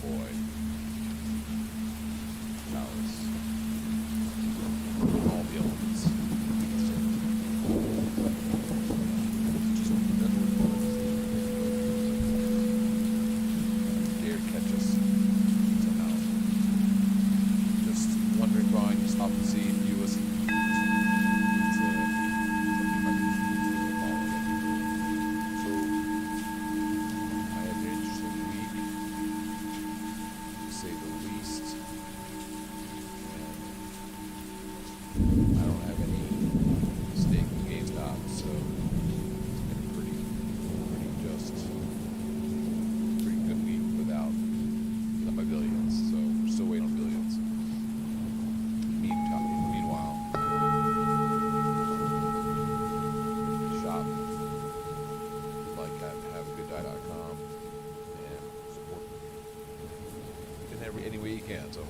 boy. Powers. All the elements. Just dare catch us somehow. Just wandering by and you stop and see and view us. Any way you can. So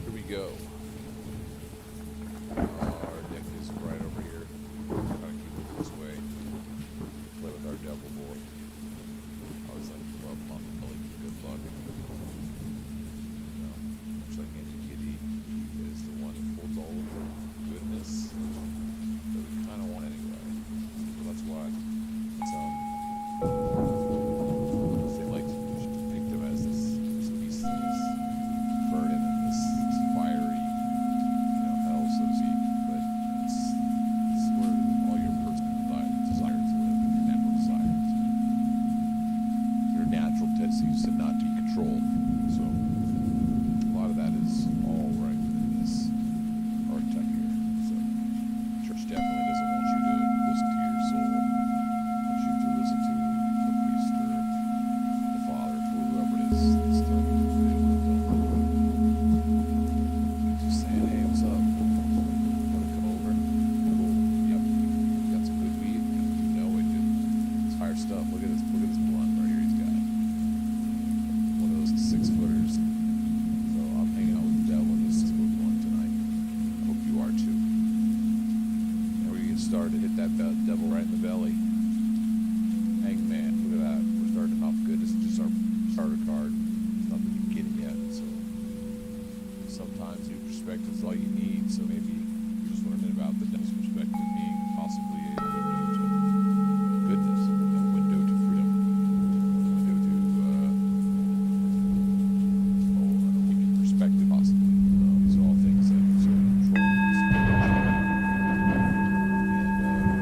here we go. Our deck is right over here. Trying to keep it this way. Play with our devil boy. Always like 12 month belly. Good luck. Looks like Angie Kitty is the one that pulls all of the goodness that we kind of want anyway. So that's why it's tendencies to not be controlled. So a lot of that is all right in this archetype here. So church definitely doesn't want you to listen to your soul. It wants you to listen to the priest or the father, whoever it is that's telling you to do it. Just saying, hey, what's up? Want to come over? Cool. Yep. Got some good weed. You know it. It's fire stuff. Look at this blunt right here he's got. 6-footers. So I'm hanging out with the devil in this 6-foot tonight. I hope you are too. And we get started. Hit that devil right in the belly. Hangman. Look at that. We're starting off good. This is just our starter card. It's not the beginning yet. So sometimes new perspective is all you need. So maybe you're just learning about the devil's perspective being possibly a window to goodness, a window to freedom. Perspective, possibly. These are all things that sort of control us.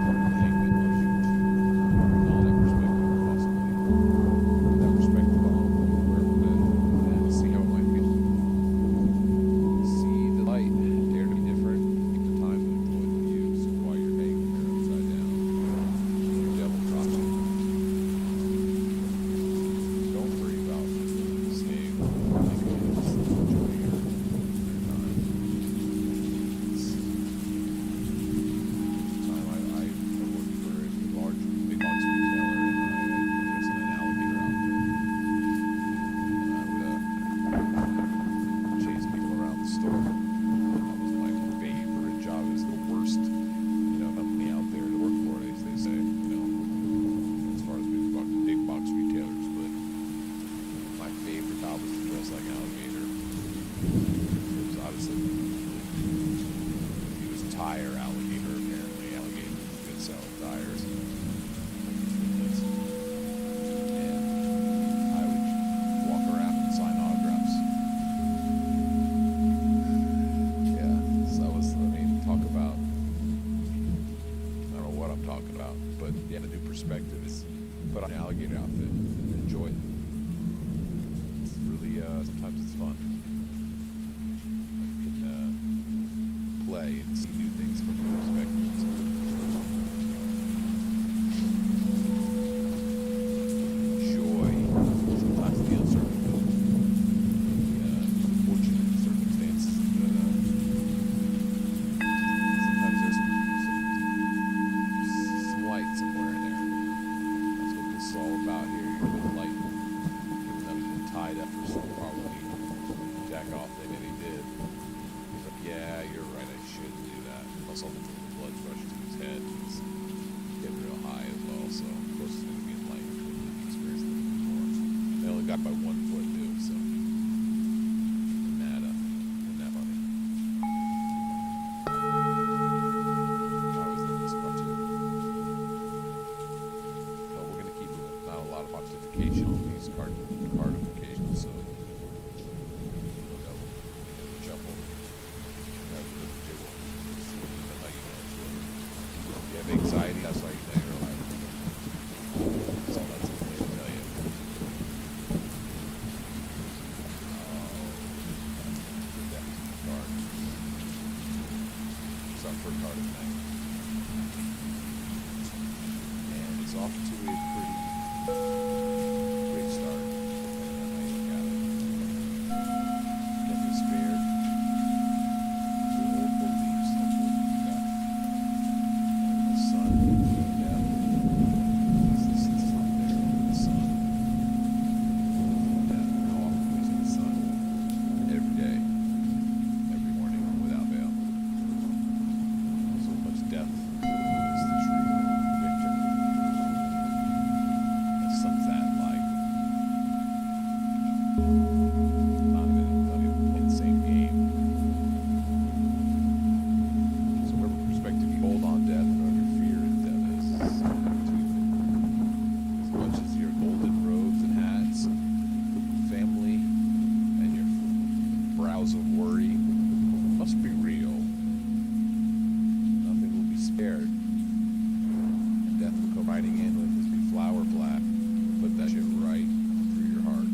And Hangman loves you. All that perspective, possibly. That perspective on where we're been. And see how it might feel. See the light. Dare to be different. Take the time to enjoy the view. So while you're hanging there upside down, your devil drops you. Don't worry about staying. Tire alligator, apparently. Alligator could sell tires. And I would walk around and sign autographs. Yeah, so that was, talk about, I don't know what I'm talking about, but yeah, the new perspective is put on an alligator outfit and enjoy it. It's really, sometimes it's fun. You can play and see new things from new perspectives. Joy, sometimes the uncertain, the unfortunate circumstances. Sometimes there's some light somewhere in there. That's what this is all about here. You're with light. Even though he's been tied up for some probably jack off, maybe they did. He's like, yeah, you're right, I shouldn't do that. Plus all the blood rushes to his head. He's getting real high as well, so of course it's going to be enlightened. Experience a little bit more. They only got by 1 foot, dude. first part of the night. And it's off to a pretty great start, depending on how you look at it. Death is spared. The old beliefs of what you got. The sun, death. This is not there. The sun. Death. How often we see the sun? Every day. Every morning, without veil. So much death is the true victor. The sun's that light. Not even in the same game. So whatever perspective you hold on death, whatever fear of death is, as much as your golden robes and hats, family, and your brows of worry must be real. Nothing will be spared. And death will come riding in with his big flower flag. Put that shit right through your heart.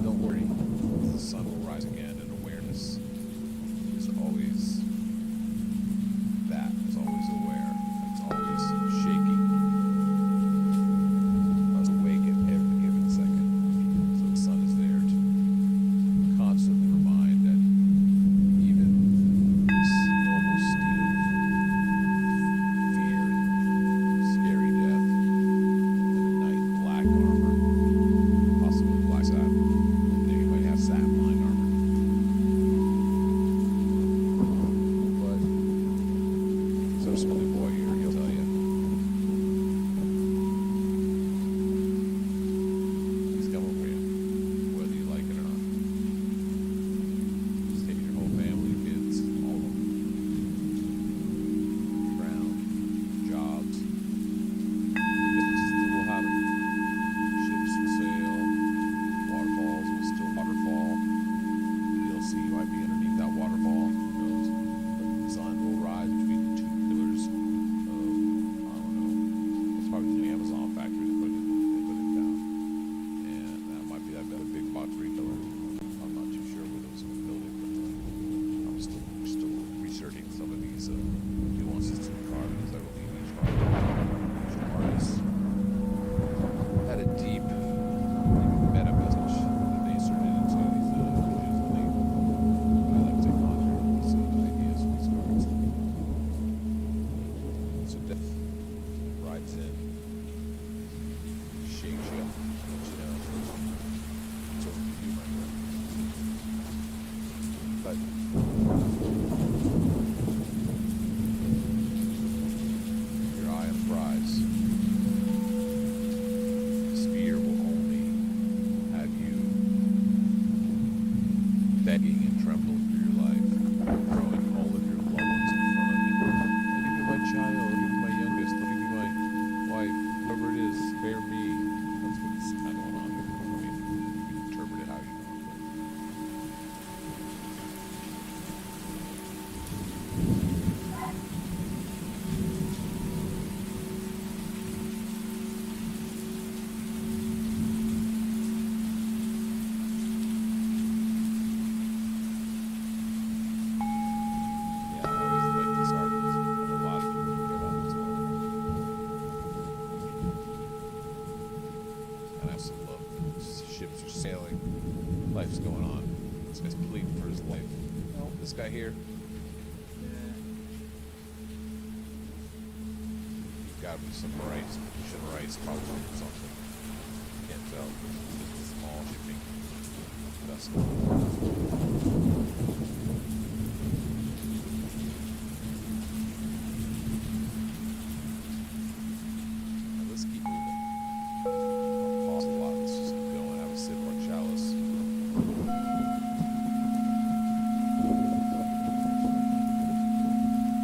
Don't worry, the sun will rise again, and awareness is always that. It's always aware. It's always shaking. It's awake at every given second. So the sun is there to constantly remind that even this normal state of fear, scary death, and a knight in black armor, possibly black satin. They might have satin-line armor. But some smelly boy here, he'll tell you. He's coming for you, whether you like it or not. He's taking your whole family, kids, all of them. Ground, jobs. Businesses will have it. Ships will sail. Waterfalls will still waterfall. You'll see you might be underneath that waterfall. Who knows? But the sun will rise between the two pillars of, I don't know. It's probably the Amazon factory that put it down. And that might be that big box retailer. I'm not too sure where those build it, but I'm still researching some of these nuances to the car because I believe each artist had a deep meta message that they inserted into these images, and I like to take on these ideas from these cards. So death rides in, shakes you, lets you down. It's over to you, my friend. But your eye on the prize. This fear will only have you begging and trembling for your life, throwing all of your loved ones in front of you. I'll give you my child, I'll give you my youngest, I'll give you my wife, whoever it is, spare me. That's what's kind of going on here. I mean, you can interpret it how you want. Yeah, I always like this artist. And a lot of people get on this one. And I also love that ships are sailing. Life's going on. This guy's pleading for his life. Oh, this guy here. You've got to be some rice, pushing rice, probably or something. Can't tell. It's just a small shipping vessel. Now, let's keep moving. I'll pause a lot. Let's just keep going. Have a sip of our chalice.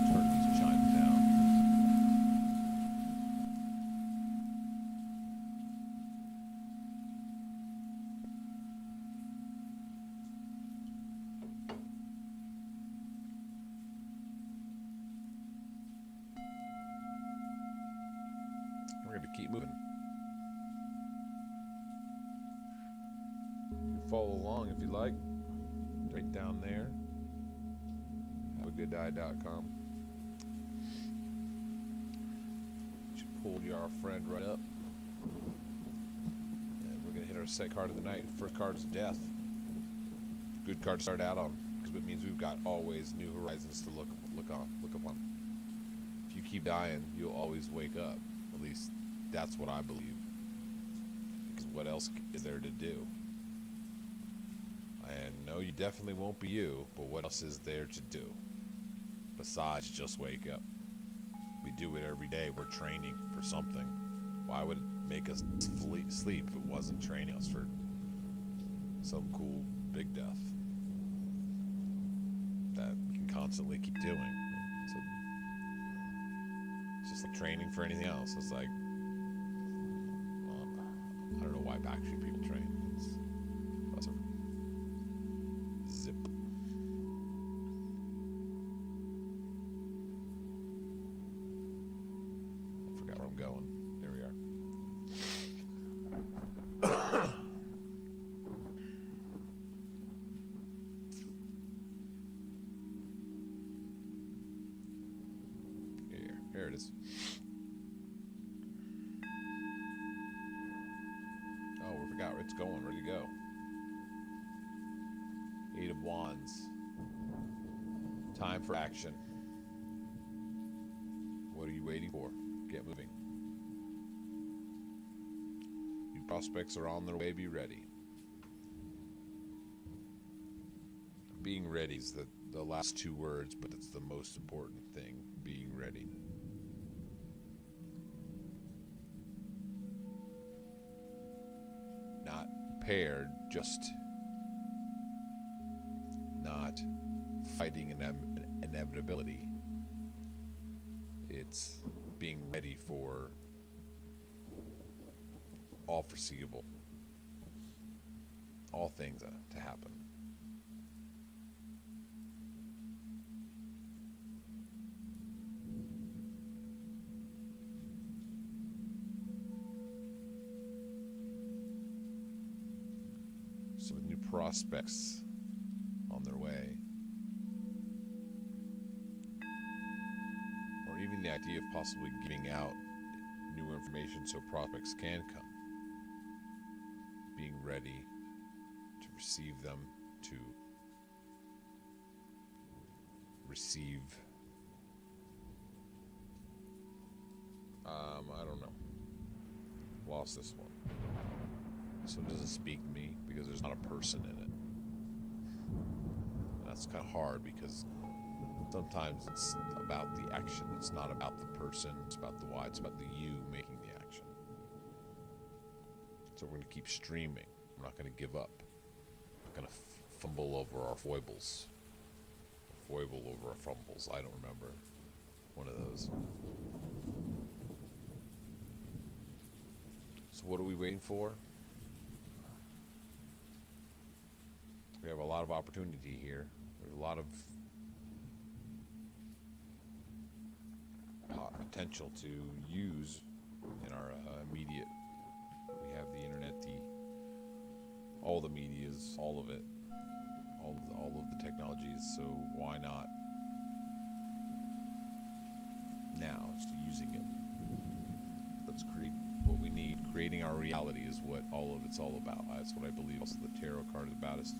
Turkeys chime down. We're going to keep moving. You can follow along if you like. Right down there. HaveAGoodDie.com. pull our friend right up. And we're going to hit our second card of the night. First card is death. Good card to start out on, because it means we've got always new horizons to look upon. If you keep dying, you'll always wake up. At least that's what I believe. Because what else is there to do? And no, you definitely won't be you, but what else is there to do besides just wake up? We do it every day. We're training for something. Why would it make us sleep if it wasn't training us for some cool big death that we can constantly keep doing? So it's just like training for anything else. It's like, well, I don't know why actually people train. It's a zip. I forgot where I'm going. There we are. Here it is. Oh, we forgot where it's going. Ready to go. Eight of Wands. Time for action. What are you waiting for? Get moving. New prospects are on their way. Be ready. Being ready is the last two words, but it's the most important thing. Being ready. Not prepared, just not fighting inevitability. It's being ready for all foreseeable, all things to happen. So with new prospects on their way, or even the idea of possibly giving out new information so prospects can come, being ready to receive them, to receive, I don't know, lost this one. So it doesn't speak to me because there's not a person in it. And that's kind of hard because sometimes it's about the action. It's not about the person. It's about the why. It's about the you making the action. So we're going to keep streaming. We're not going to give up. We're going to fumble over our foibles. Foible over our fumbles. I don't remember. One of those. So what are we waiting for? We have a lot of opportunity here. There's a lot of potential to use in our immediate. We have the internet, all the medias, all of it, all of the technologies. So why not now? Just using it. Let's create what we need. Creating our reality is what all of it's all about. That's what I believe. Also, the tarot card is about is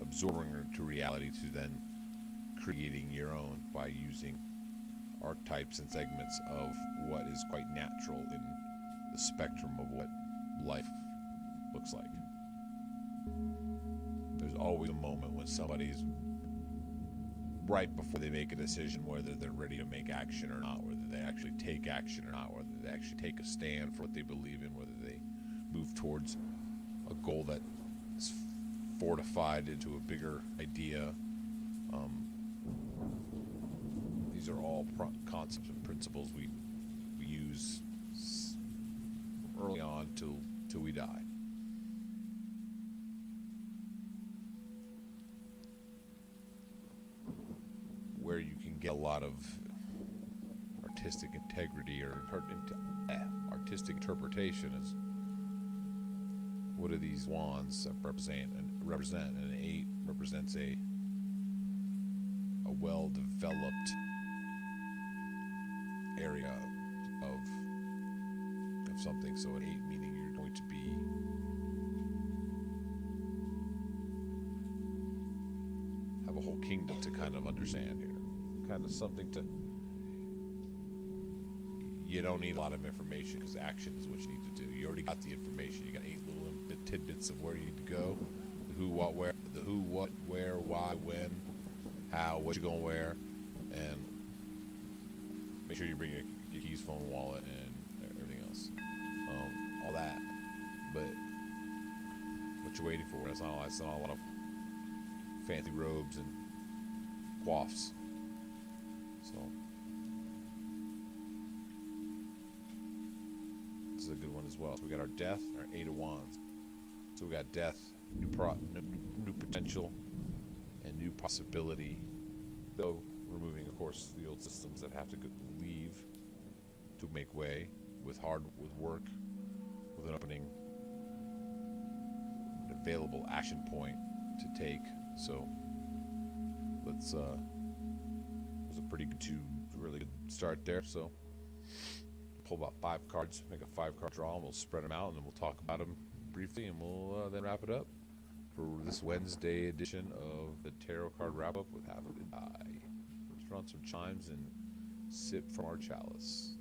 absorbing into reality to then creating your own by using archetypes and segments of what is quite natural in the spectrum of what life looks like. There's always a moment when somebody's right before they make a decision whether they're ready to make action or not, whether they actually take action or not, whether they actually take a stand for what they believe in, whether they move towards a goal that is fortified into a bigger idea. These are all concepts and principles we use early on till we die. Where you can get a lot of artistic integrity or artistic interpretation is, what do these wands represent? And an 8 represents a well-developed area of of something. So an 8 meaning you're going to be have a whole kingdom to kind of understand here. Kind of something to, you don't need a lot of information because action is what you need to do. You already got the information. You got 8 little tidbits of where you need to go, the who, what, where, the who, what, where, why, when, how, what you're going to wear, and make sure you bring your keys, phone, wallet, and everything else. All that. But what you're waiting for, that's not a lot of fancy robes and coiffs. So this is a good one as well. So we got our death, our 8 of wands. So we got death, new potential, and new possibility. Though removing, of course, the old systems that have to leave to make way with work, with an opening, an available action point to take. So let's. It was a pretty good really good start there. So pull about 5 cards, make a 5-card draw, and we'll spread them out, and then we'll talk about them briefly, and we'll then wrap it up for this Wednesday edition of the Tarot Card Wrap Up with Half a Good Eye. Let's turn on some chimes and sip from our chalice.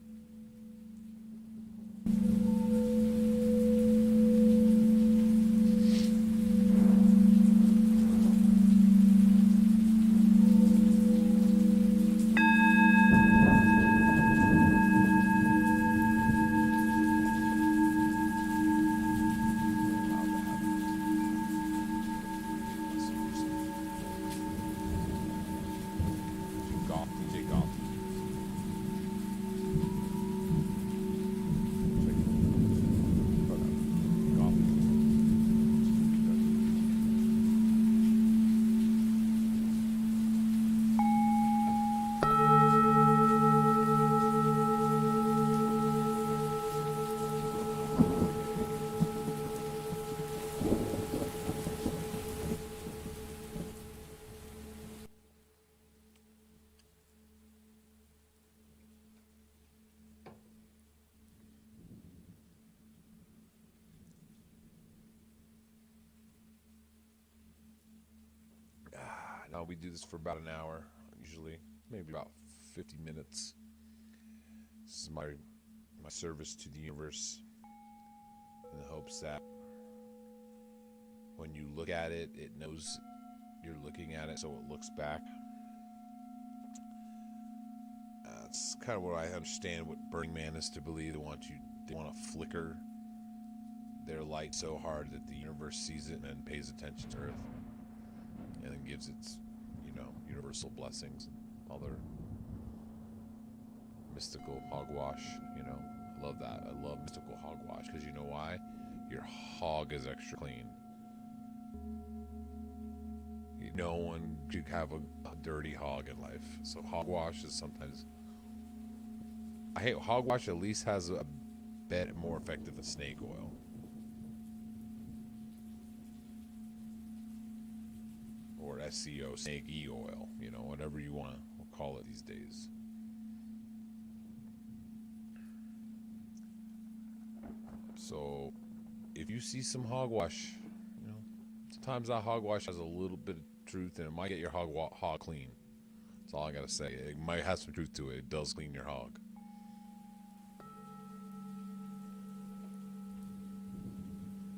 Now we do this for about an hour, usually, maybe about 50 minutes. This is my service to the universe, in the hopes that when you look at it, it knows you're looking at it, so it looks back. That's kind of what I understand what Burning Man is to believe. They want to flicker their light so hard that the universe sees it and then pays attention to Earth, and then gives its, universal blessings and all their mystical hogwash. I love that. I love mystical hogwash because you know why? Your hog is extra clean. No one should have a dirty hog in life. So hogwash is sometimes. I hate hogwash. At least has a bit more effective than snake oil. Or SEO, snake oil, whatever you want to call it these days. So, if you see some hogwash, sometimes that hogwash has a little bit of truth, and it might get your hog clean. That's all I gotta say. It might have some truth to it. It does clean your hog.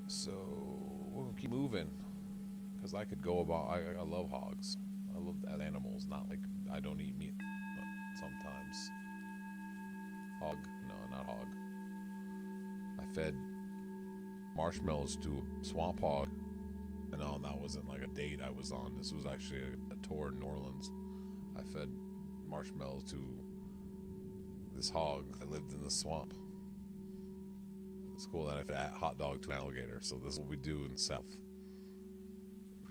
So, we'll keep moving. Because I could go about, I love hogs. I love animals, not like I don't eat meat, but sometimes. Hog, no, not hog. I fed marshmallows to a swamp hog, and no, that wasn't like a date I was on. This was actually a tour in New Orleans. I fed marshmallows to this hog that lived in the swamp. It's cool that I fed a hot dog to an alligator, so this is what we do in the South.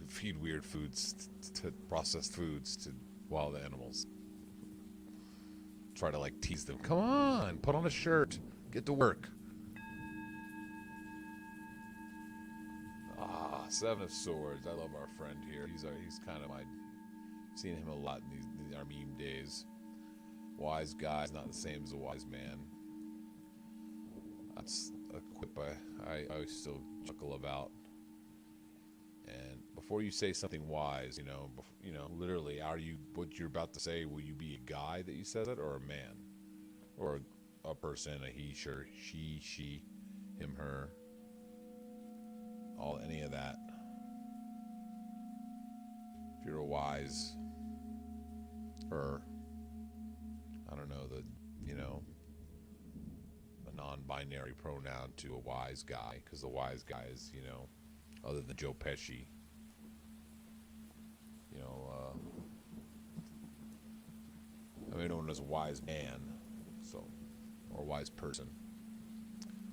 Feed weird foods to processed foods to wild animals. Try to tease them. Come on, put on a shirt, get to work. Seven of Swords. I love our friend here. He's kind of seen him a lot in our meme days. Wise guy is not the same as a wise man. That's a quip I still chuckle about. And before you say something wise, literally, are you what you're about to say? Will you be a guy that you said it, or a man, or a person, a he, sure, she, him, her, all any of that? If you're a wise, or I don't know, a non-binary pronoun to a wise guy, because the wise guy is, other than Joe Pesci, known as a wise man, so, or a wise person.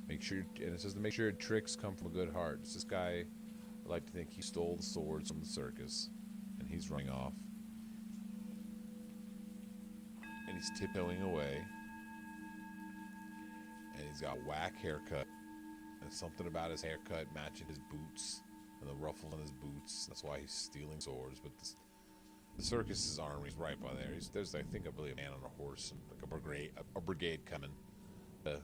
And it says to make sure tricks come from a good heart. It's this guy, I like to think he stole the swords from the circus, and he's running off. And he's tiptoeing away. And he's got a whack haircut. And something about his haircut matching his boots and the ruffles on his boots. That's why he's stealing swords. But the circus's army's right by there. There's, I believe, a man on a horse and like a brigade coming to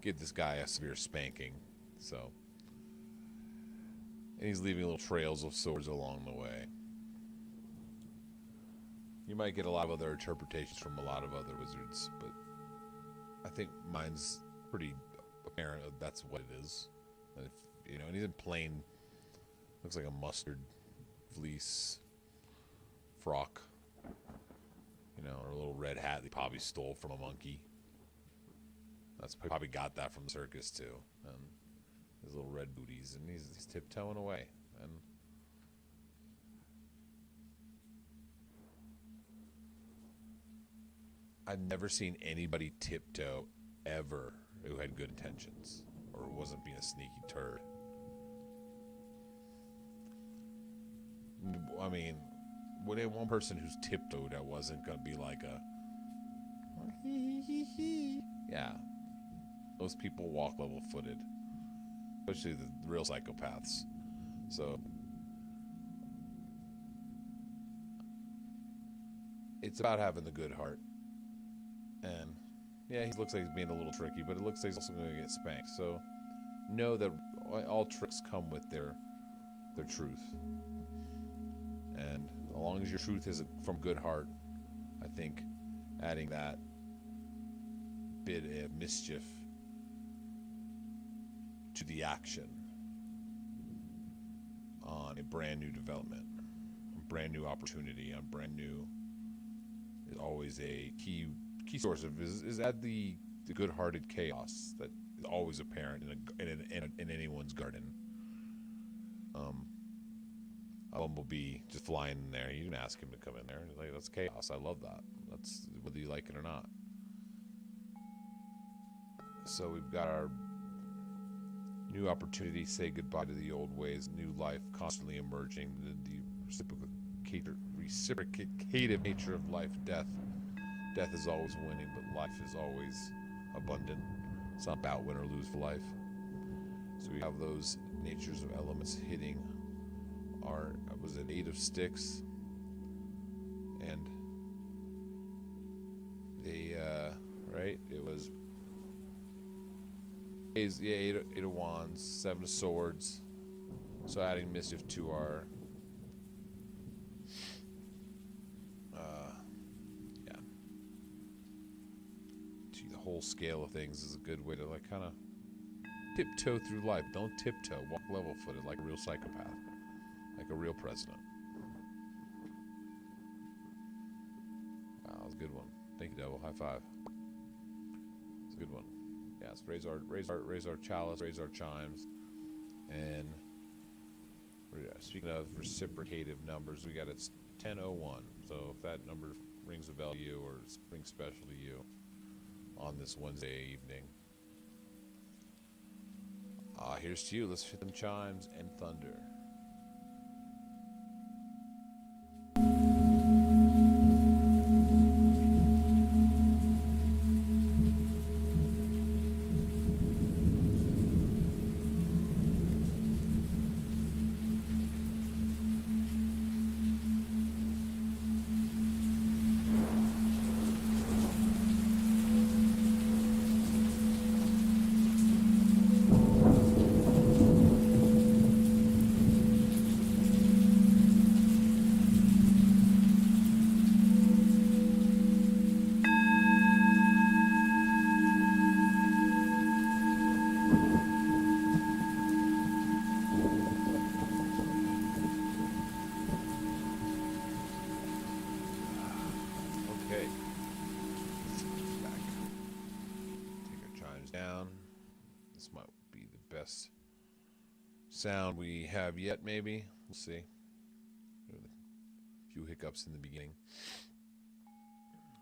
give this guy a severe spanking. So, and he's leaving little trails of swords along the way. You might get a lot of other interpretations from a lot of other wizards, but I think mine's pretty apparent that that's what it is. And and he's in plain, looks like a mustard fleece frock, or a little red hat he probably stole from a monkey. That's probably got that from the circus too, and his little red booties, and he's tiptoeing away, and I've never seen anybody tiptoe ever who had good intentions or wasn't being a sneaky turd. I mean, would have one person who's tiptoed that wasn't gonna be like a yeah. Those people walk level-footed, especially the real psychopaths. So it's about having the good heart. And yeah, he looks like he's being a little tricky, but it looks like he's also going to get spanked. So know that all tricks come with their truth. And as long as your truth is from good heart, I think adding that bit of mischief to the action on a brand new development, a brand new opportunity, on brand new is always a key source of is add the good-hearted chaos that is always apparent in anyone's garden. A bumblebee just flying in there. You didn't ask him to come in there. Like, that's chaos. I love that. That's whether you like it or not. So we've got our new opportunity. Say goodbye to the old ways. New life constantly emerging. The reciprocative nature of life. Death is always winning, but life is always abundant. It's not about win or lose for life. So we have those natures of elements hitting our, was it 8 of sticks? And they, right? It was, yeah, 8 of wands, 7 of swords. So adding mischief to our, whole scale of things is a good way to like kind of tiptoe through life. Don't tiptoe, walk level-footed like a real psychopath, like a real president. Wow, that was a good one. Thank you, Devil. High five. It's a good one. Yes, raise our chalice, raise our chimes, and speaking of reciprocative numbers, we got it's 10:01. So if that number rings a bell to you or rings special to you on this Wednesday evening, here's to you. Let's hit them chimes and thunder. sound we have yet, maybe. We'll see. A few hiccups in the beginning.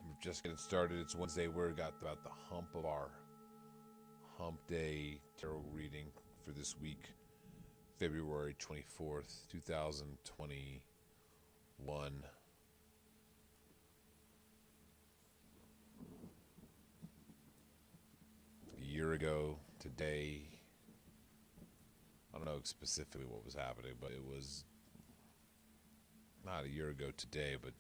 We're just getting started. It's Wednesday. We're got about the hump of our hump day tarot reading for this week, February 24th, 2021. A year ago today, I don't know specifically what was happening, but it was not a year ago today, but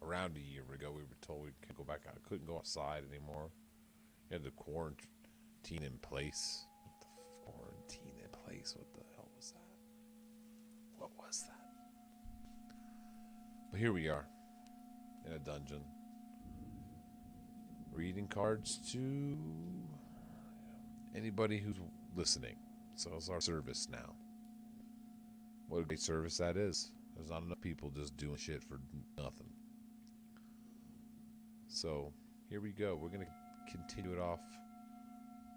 around a year ago we were told we couldn't go back out, couldn't go outside anymore. You had the quarantine in place. What the quarantine in place? What the hell was that? What was that? But here we are in a dungeon, reading cards to anybody who's listening. So it's our service now. What a great service that is. There's not enough people just doing shit for nothing. So here we go. We're going to continue it off.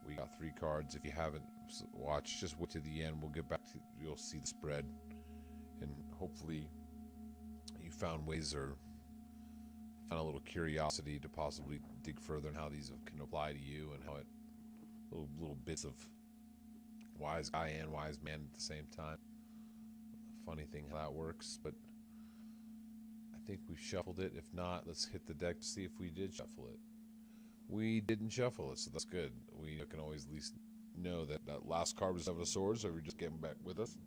We got 3 cards. If you haven't watched, just wait to the end. We'll get back to, you'll see the spread. And hopefully you found ways or found a little curiosity to possibly dig further on how these can apply to you, and how it, little bits of wise guy and wise man at the same time. Funny thing how that works, but I think we've shuffled it. If not, let's hit the deck to see if we did shuffle it. We didn't shuffle it, so that's good. We can always at least know that that last card was 7 of Swords, so we're just getting back with us.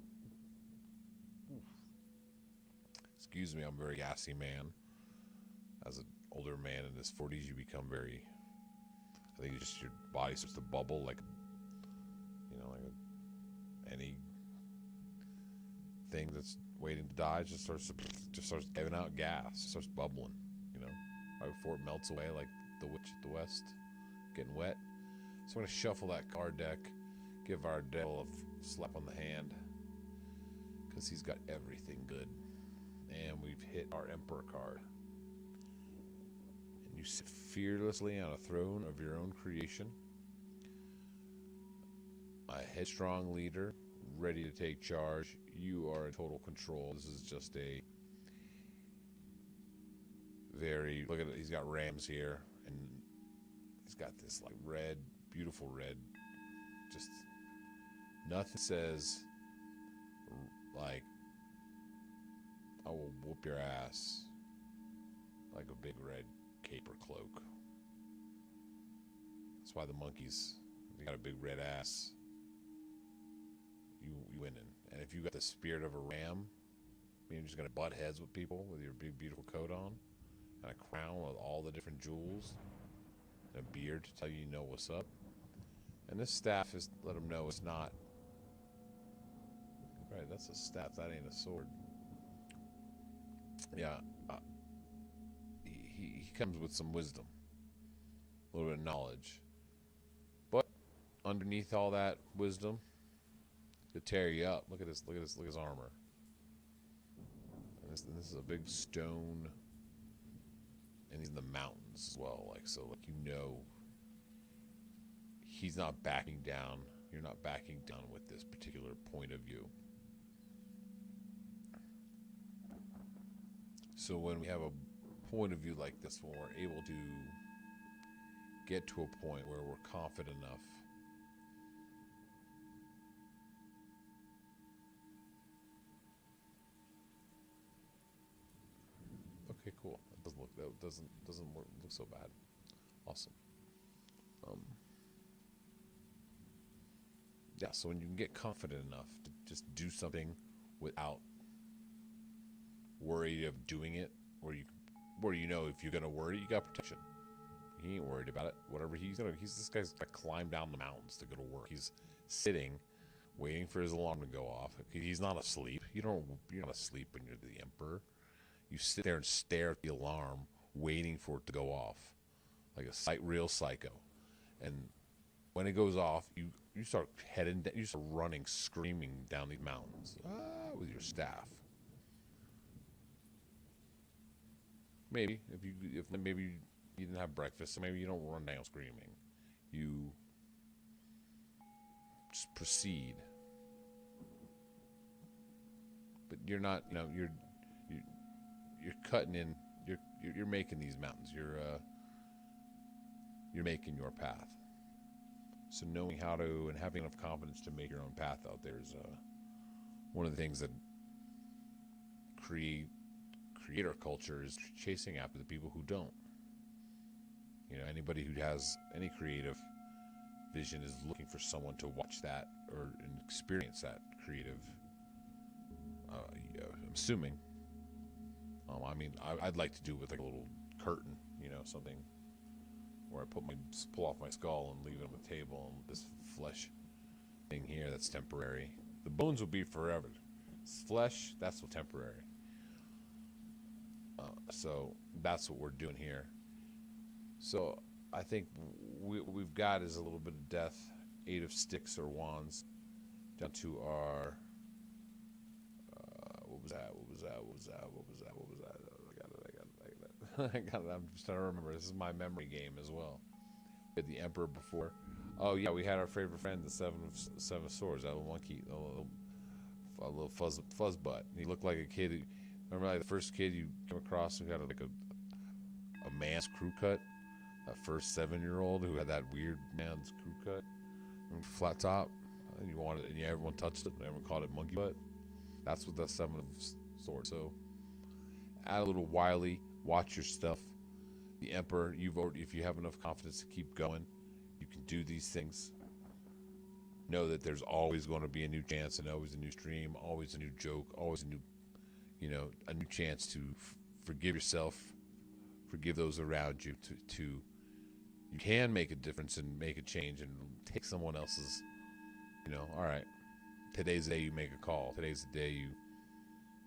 Oof. Excuse me, I'm a very gassy man. As an older man in his 40s, you become very, I think it's just your body starts to bubble like, you know, like any thing that's waiting to die just starts giving out gas, starts bubbling, you know, right before it melts away like the witch at the west, getting wet. So I'm going to shuffle that card deck, give our devil a slap on the hand, because he's got everything good. And we've hit our Emperor card. And you sit fearlessly on a throne of your own creation, a headstrong leader, ready to take charge. You are in total control. This is just a very, look at it, he's got rams here, and he's got this like red, beautiful red, just nothing says like I will whoop your ass like a big red cape or cloak. That's why the monkeys, they got a big red ass. You winning. And if you got the spirit of a ram, you're just gonna butt heads with people with your big beautiful coat on and a crown with all the different jewels and a beard to tell you know what's up. And this staff is let them know it's not right. That's a staff. That ain't a sword. Yeah, he comes with some wisdom, a little bit of knowledge, but underneath all that wisdom, to tear you up. Look at this. Look at this. Look at his armor. And this is a big stone, and he's in the mountains as well. Like so, like you know, he's not backing down. You're not backing down with this particular point of view. So when we have a point of view like this, when we're able to get to a point where we're confident enough okay, cool. It doesn't look, that doesn't look so bad. Awesome. Yeah, so when you can get confident enough to just do something without worried of doing it, where you know if you're gonna worry, you got protection. He ain't worried about it. Whatever this guy's gonna climb down the mountains to go to work. He's sitting, waiting for his alarm to go off. He's not asleep. You're not asleep when you're the Emperor. You sit there and stare at the alarm, waiting for it to go off, like a real psycho. And when it goes off, you start you start running, screaming down these mountains with your staff. Maybe if maybe you didn't have breakfast, so maybe you don't run down screaming. You just proceed you're not, you're cutting in, you're making these mountains. You're making your path. So knowing how to and having enough confidence to make your own path out there is one of the things that creator culture is chasing after the people who don't. Anybody who has any creative vision is looking for someone to watch that or experience that creative. I'm assuming. I'd like to do it with like a little curtain, something where I pull off my skull and leave it on the table, and this flesh thing here that's temporary. The bones will be forever. Flesh, that's what's temporary. So that's what we're doing here. So I think what we've got is a little bit of death, 8 of sticks or wands, down to our what was that? I got it. I'm just trying to remember. This is my memory game as well. We had the Emperor before. Oh yeah, we had our favorite friend, the Seven of Swords, that little monkey, a little fuzz butt. He looked like a kid. Remember, like the first kid you came across who got like a man's crew cut. That first 7-year-old who had that weird man's crew cut, flat top. And you wanted, and everyone touched it, and everyone called it monkey butt. That's what the Seven of Swords. So add a little wily. Watch your stuff. The Emperor, if you have enough confidence to keep going, you can do these things. Know that there's always going to be a new chance and always a new stream, always a new joke, always a new, a new chance to forgive yourself, forgive those around you. You can make a difference and make a change and take someone else's, all right, today's the day you make a call. Today's the day you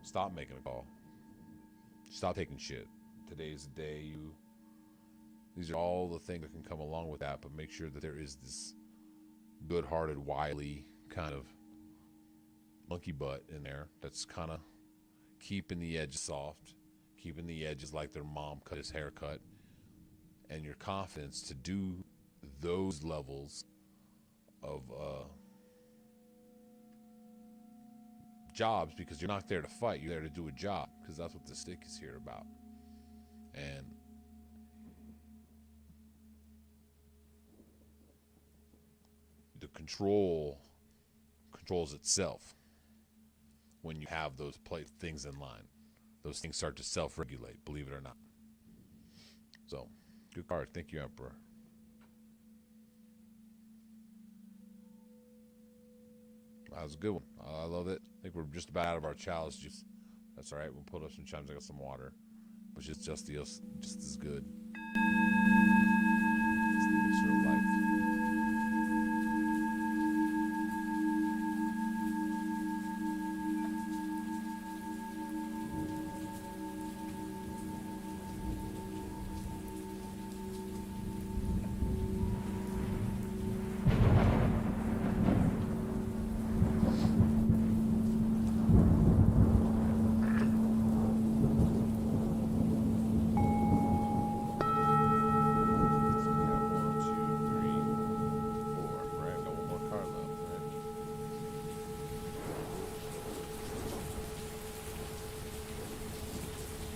stop making a call. Stop taking shit. Today's the day these are all the things that can come along with that, but make sure that there is this good-hearted, wily kind of monkey butt in there that's kind of keeping the edges soft, keeping the edges like their mom cut his haircut, and your confidence to do those levels of jobs, because you're not there to fight, you're there to do a job, because that's what the stick is here about. And the controls itself when you have those things in line. Those things start to self-regulate, believe it or not. So, good card. Thank you, Emperor. That was a good one. I love it. I think we're just about out of our chalice juice. That's all right. We'll put up some chimes. I got some water, which is just as good. It's the elixir of life.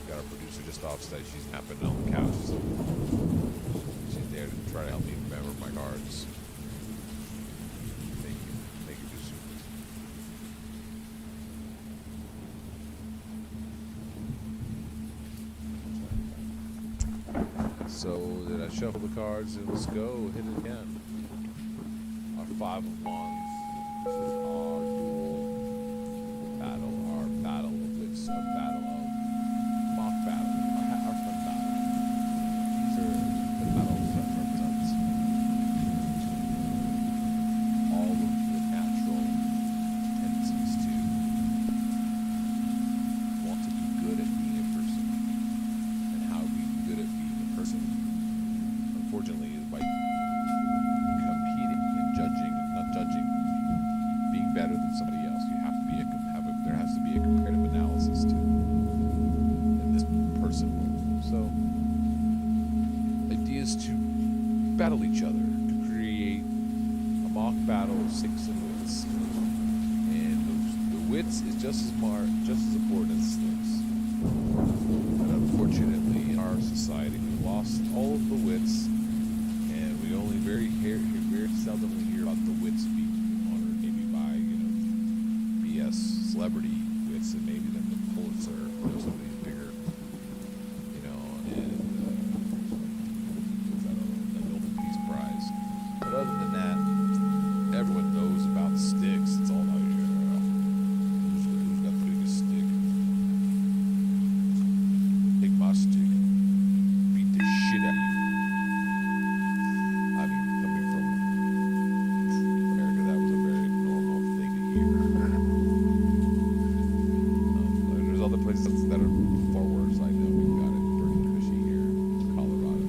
Got our producer just off stage. She's napping on the couch. She's there to try to help me remember my cards. Thank you, producer. So did I shuffle the cards? And let's go. Hit it again. Our 5 of Wands. This is our dual battle. Our battle of wits. Our battle of mock battle. Our fun battle. These are the battles that represents all of the natural tendencies to want to be good at being a person. And how we be good at being a person, unfortunately, is by competing and judging, not judging, being better than somebody else. You have to be there has to be a comparative analysis to in this person. So, idea is to battle each other, to create a mock battle of sticks and wits. And the wits is just as important as sticks. But unfortunately, in our society, we lost all of the wits, and we only very seldomly hear about the wits being honored, maybe by BS celebrity wits, and maybe then the Pulitzer, some of these bigger, and the Nobel Peace Prize. But other than that, everyone knows about sticks. It's all about who's got the biggest stick. Take my stick and beat the shit out of you. I mean, coming from America, that was a very normal thing to hear. There's other places that are far worse. I know we've got it pretty cushy here in Colorado.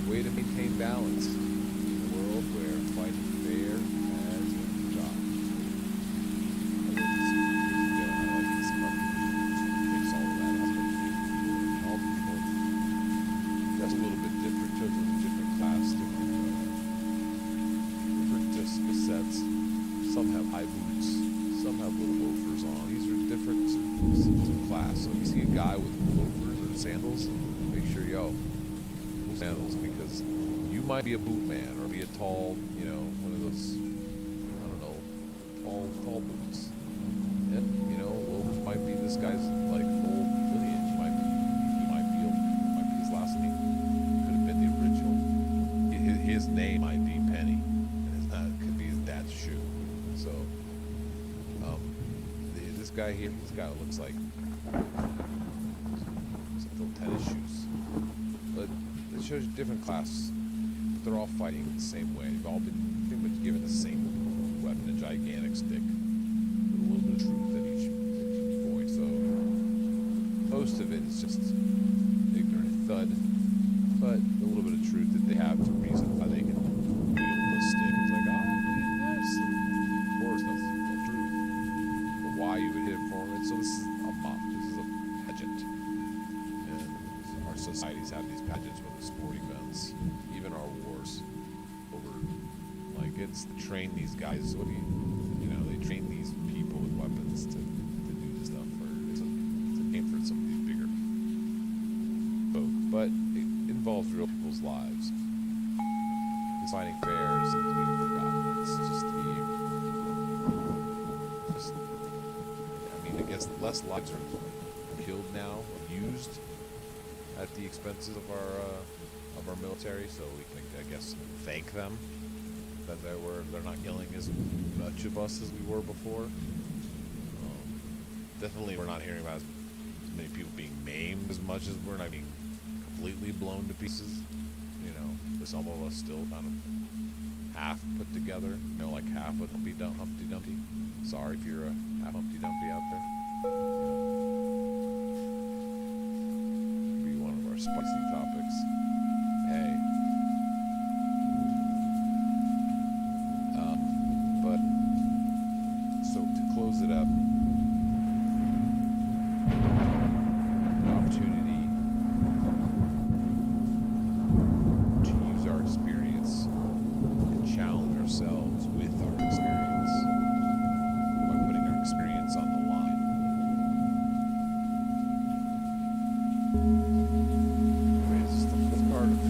Way to maintain balance in a world where fighting fair has a job. That's a little bit different, children of different class, different disc sets. Some have high boots, some have little loafers on. These are different class. So you see a guy with loafers or sandals, make sure sandals, because you might be a boot man or be a tall, one of those, I don't know, tall boots. And, loafers might be this guy's like full lineage. He might be his last name. Could have been the original. His name might be Penny, and could be his dad's shoe. So, this guy here, looks like little tennis shoes. But it shows you different classes, but they're all fighting the same way. They've all been pretty much given the same weapon, a gigantic stick, with a little bit of truth at each point. So most of it is just ignorant thud, but a little bit of truth that they have to reason why they can wield the stick. It's like, this. Of course, that's the truth. But why you would hit it for it. So this is a mock. This is a pageant. And our societies have these pageants with the sporting events, even our wars. It's train these guys. They train these people with weapons to do this stuff. It's a game for some of these bigger folk, but it involves real people's lives. It's fighting fair seems to be forgotten. It's I guess less lives are killed now, used at the expenses of our military. So we can, I guess, thank them that they're not killing as much of us as we were before. Definitely, we're not hearing about as many people being maimed as much as we're not being completely blown to pieces. With some of us still kind of half put together. Like half a Humpty Dumpty. Sorry if you're a half Humpty Dumpty out there. Be one of our spicy topics. Hey. So to close it up, an opportunity to use our experience and challenge ourselves with our experience by putting our experience on the line. Wait, is this the fourth card of it?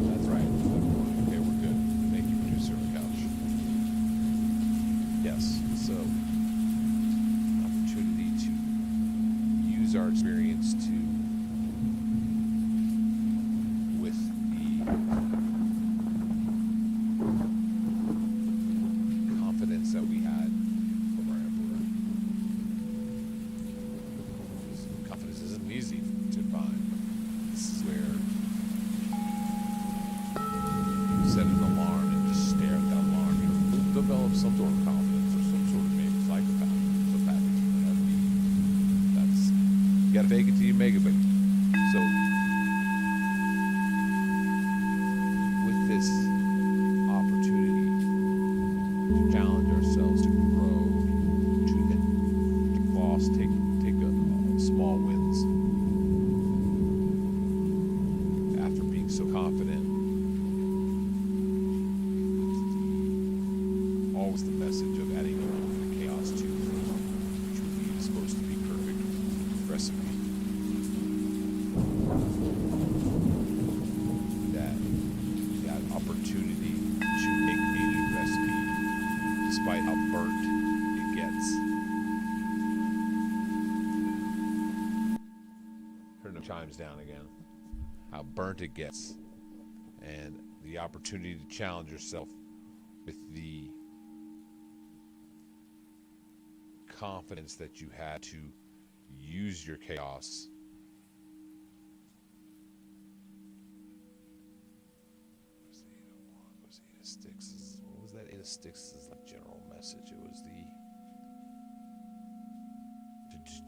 That's right. Okay, we're good. Thank you, producer on the couch. Yes, so opportunity to use our experience with the confidence that we had from our emperor. Confidence isn't easy to find. This is where set an alarm and just stare at that alarm. Develop some sort of confidence or some sort of maybe psychopathy. You gotta fake it till you make it, but so with this opportunity to challenge ourselves to grow chaos, take small wins after being so confident. Always the message of adding a little bit of chaos to truly is supposed to be perfect recipe. That opportunity to make a new recipe, despite how burnt it gets. Turn the chimes down again. How burnt it gets, and the opportunity to challenge yourself with the confidence that you had to use your chaos. What was that? Eight of Sticks is like general message. It was the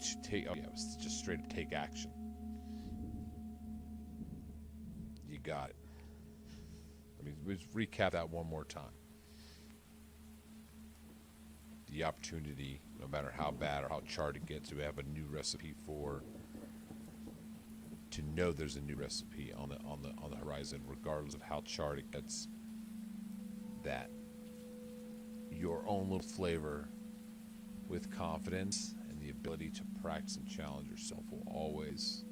to take. Oh yeah, it was just straight up take action. You got it. Let me just recap that one more time. The opportunity, no matter how bad or how charred it gets, to have a new recipe to know there's a new recipe on the horizon, regardless of how charred it gets. That your own little flavor with confidence and the ability to practice and challenge yourself will always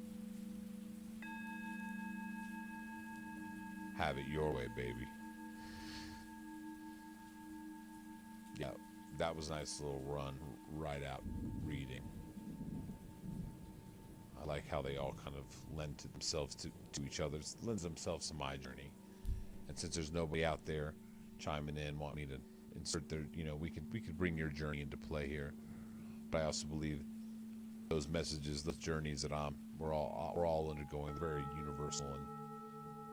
have it your way, baby. Yeah, that was a nice little run right out reading. I like how they all kind of lend to themselves to each other. It lends themselves to my journey. And since there's nobody out there chiming in, want me to insert their, we could bring your journey into play here. But I also believe those messages, those journeys that we're all undergoing, very universal, and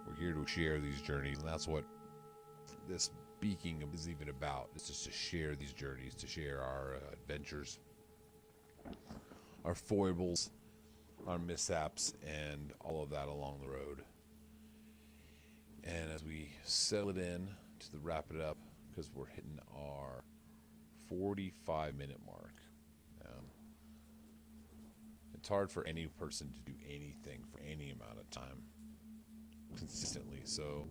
we're here to share these journeys, and that's what this speaking is even about. It's just to share these journeys, to share our adventures, our foibles, our mishaps, and all of that along the road. And as we settle it in to wrap it up, because we're hitting our 45-minute mark. It's hard for any person to do anything for any amount of time consistently. So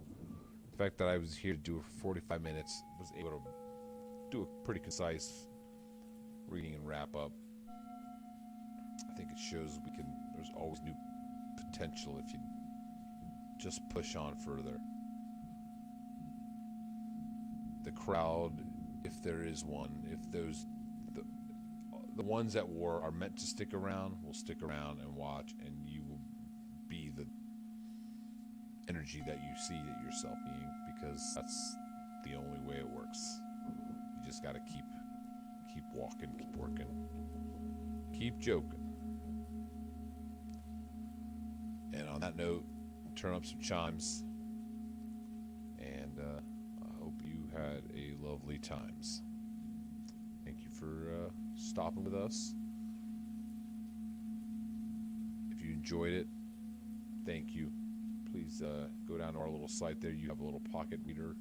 the fact that I was here to do it for 45 minutes, was able to do a pretty concise reading and wrap up, I think it shows there's always new potential if you just push on further. The crowd, if there is one, if the ones that are meant to stick around will stick around and watch, and you will be the energy that you see it yourself being, because that's the only way it works. You just got to keep walking, keep working, keep joking. And on that note, turn up some chimes, and I hope you had a lovely times. Thank you for stopping with us. If you enjoyed it, thank you. Please go down to our little site there. You have a little pocket reader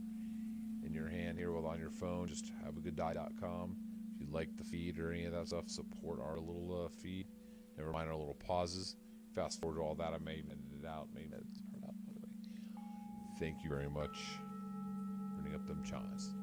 in your hand here on your phone. Just haveagooddiet.com. If you like the feed or any of that stuff, support our little feed. Never mind our little pauses. Fast forward to all that. I may edit it out. May edit it out, by the way. Thank you very much. Turning up them chimes.